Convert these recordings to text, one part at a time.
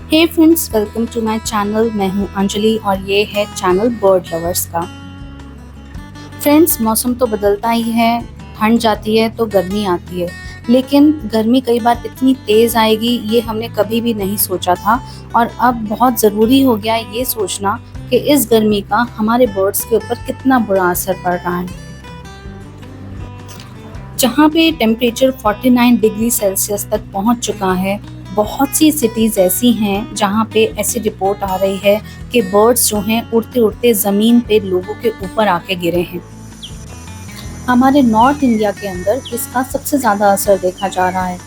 Hey friends, welcome to my channel. मैं हूं अंजलि और ये है चैनल बर्ड लवर्स का। फ्रेंड्स, मौसम तो बदलता ही है। ठंड जाती है तो गर्मी आती है, लेकिन गर्मी कई बार इतनी तेज़ आएगी ये हमने कभी भी नहीं सोचा था। और अब बहुत ज़रूरी हो गया है ये सोचना कि इस गर्मी का हमारे बर्ड्स के ऊपर कितना बुरा असर पड़ रहा है। जहाँ पे टेम्परेचर 49 डिग्री सेल्सियस तक पहुँच चुका है, बहुत सी सिटीज़ ऐसी हैं जहाँ पे ऐसी रिपोर्ट आ रही है कि बर्ड्स जो हैं उड़ते उड़ते ज़मीन पे लोगों के ऊपर आके गिरे हैं। हमारे नॉर्थ इंडिया के अंदर इसका सबसे ज़्यादा असर देखा जा रहा है।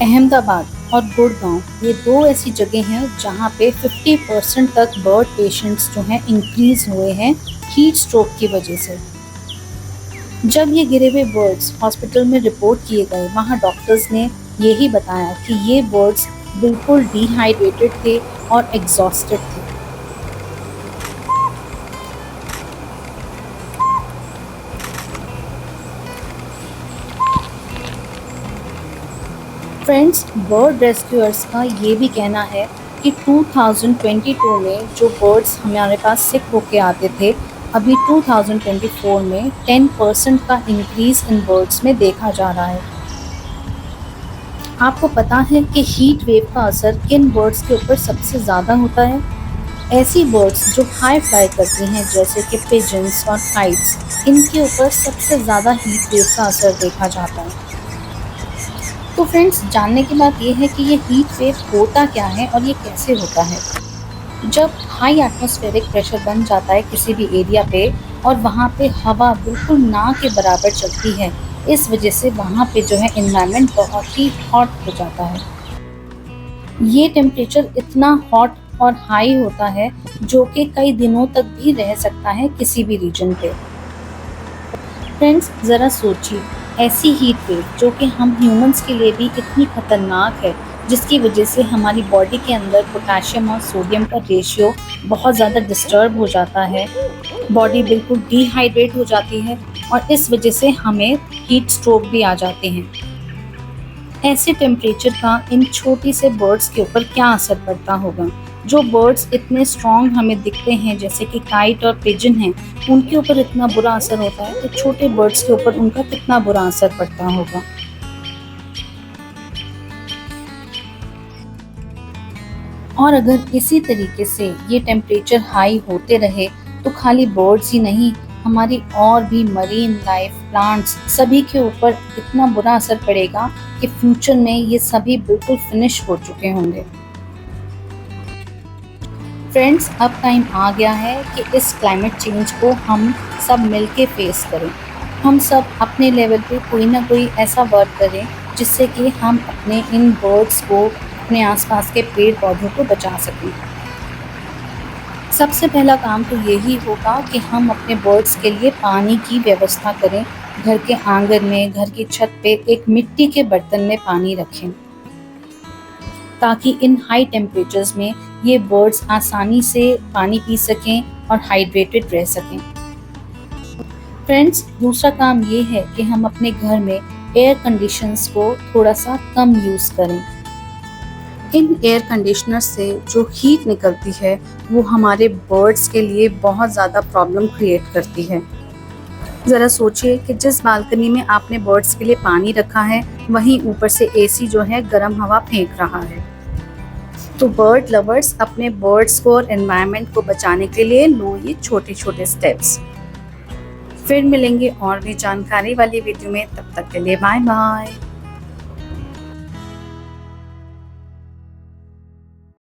अहमदाबाद और गुड़गांव ये दो ऐसी जगह हैं जहाँ पे 50% तक बर्ड पेशेंट्स जो हैं इंक्रीज हुए हैं हीट स्ट्रोक की वजह से। जब ये गिरे हुए बर्ड्स हॉस्पिटल में रिपोर्ट किए गए, वहाँ डॉक्टर्स ने यही बताया कि ये बर्ड्स बिल्कुल डिहाइड्रेटेड थे और एग्जॉस्टेड थे। फ्रेंड्स, बर्ड रेस्क्यूअर्स का ये भी कहना है कि 2022 में जो बर्ड्स हमारे पास सिक होके आते थे, अभी 2024 में 10% का इंक्रीज इन बर्ड्स में देखा जा रहा है। आपको पता है कि हीट वेव का असर किन बर्ड्स के ऊपर सबसे ज़्यादा होता है? ऐसी बर्ड्स जो हाई फ्लाई करती हैं जैसे कि पिजन्स और काइट्स, इनके ऊपर सबसे ज़्यादा हीट वेव का असर देखा जाता है। तो फ्रेंड्स, जानने की बात ये है कि ये हीट वेव होता क्या है और ये कैसे होता है। जब हाई एटमॉस्फेरिक प्रेशर बन जाता है किसी भी एरिया पे और वहाँ पे हवा बिल्कुल ना के बराबर चलती है, इस वजह से वहाँ पे जो है एनवायरनमेंट बहुत ही हॉट हो जाता है। ये टेम्परेचर इतना हॉट और हाई होता है जो कि कई दिनों तक भी रह सकता है किसी भी रीजन पे। फ्रेंड्स, ज़रा सोचिए, ऐसी हीट वेव जो कि हम ह्यूमंस के लिए भी इतनी खतरनाक है, जिसकी वजह से हमारी बॉडी के अंदर पोटेशियम और सोडियम का रेशियो बहुत ज़्यादा डिस्टर्ब हो जाता है। बॉडी बिल्कुल डिहाइड्रेट हो जाती है और इस वजह से हमें हीट स्ट्रोक भी आ जाते हैं। ऐसे टेम्परेचर का इन छोटी से बर्ड्स के ऊपर क्या असर पड़ता होगा। जो बर्ड्स इतने स्ट्रॉन्ग हमें दिखते हैं जैसे कि काइट और पिजन हैं, उनके ऊपर इतना बुरा असर होता है तो छोटे बर्ड्स के ऊपर उनका कितना बुरा असर पड़ता होगा। और अगर इसी तरीके से ये टेम्परेचर हाई होते रहे तो खाली बर्ड्स ही नहीं, हमारी और भी मरीन लाइफ, प्लांट्स, सभी के ऊपर इतना बुरा असर पड़ेगा कि फ्यूचर में ये सभी बिल्कुल फिनिश हो चुके होंगे। फ्रेंड्स, अब टाइम आ गया है कि इस क्लाइमेट चेंज को हम सब मिलके फेस करें। हम सब अपने लेवल पे कोई ना कोई ऐसा वर्क करें जिससे कि हम अपने इन बर्ड्स को, अपने आसपास के पेड़ पौधों को बचा सकें। सबसे पहला काम तो यही होगा कि हम अपने बर्ड्स के लिए पानी की व्यवस्था करें। घर के आंगन में, घर की छत पे एक मिट्टी के बर्तन में पानी रखें ताकि इन हाई टेम्परेचर्स में ये बर्ड्स आसानी से पानी पी सकें और हाइड्रेटेड रह सकें। फ्रेंड्स, दूसरा काम ये है कि हम अपने घर में एयर कंडीशनर्स को थोड़ा सा कम यूज़ करें। इन एयर कंडीशनर से जो हीट निकलती है वो हमारे बर्ड्स के लिए बहुत ज़्यादा प्रॉब्लम क्रिएट करती है। ज़रा सोचिए कि जिस बालकनी में आपने बर्ड्स के लिए पानी रखा है, वहीं ऊपर से एसी जो है गर्म हवा फेंक रहा है। तो बर्ड लवर्स, अपने बर्ड्स को और एनवायरनमेंट को बचाने के लिए लो ये छोटे छोटे स्टेप्स। फिर मिलेंगे और भी जानकारी वाली वीडियो में, तब तक के लिए बाय बाय।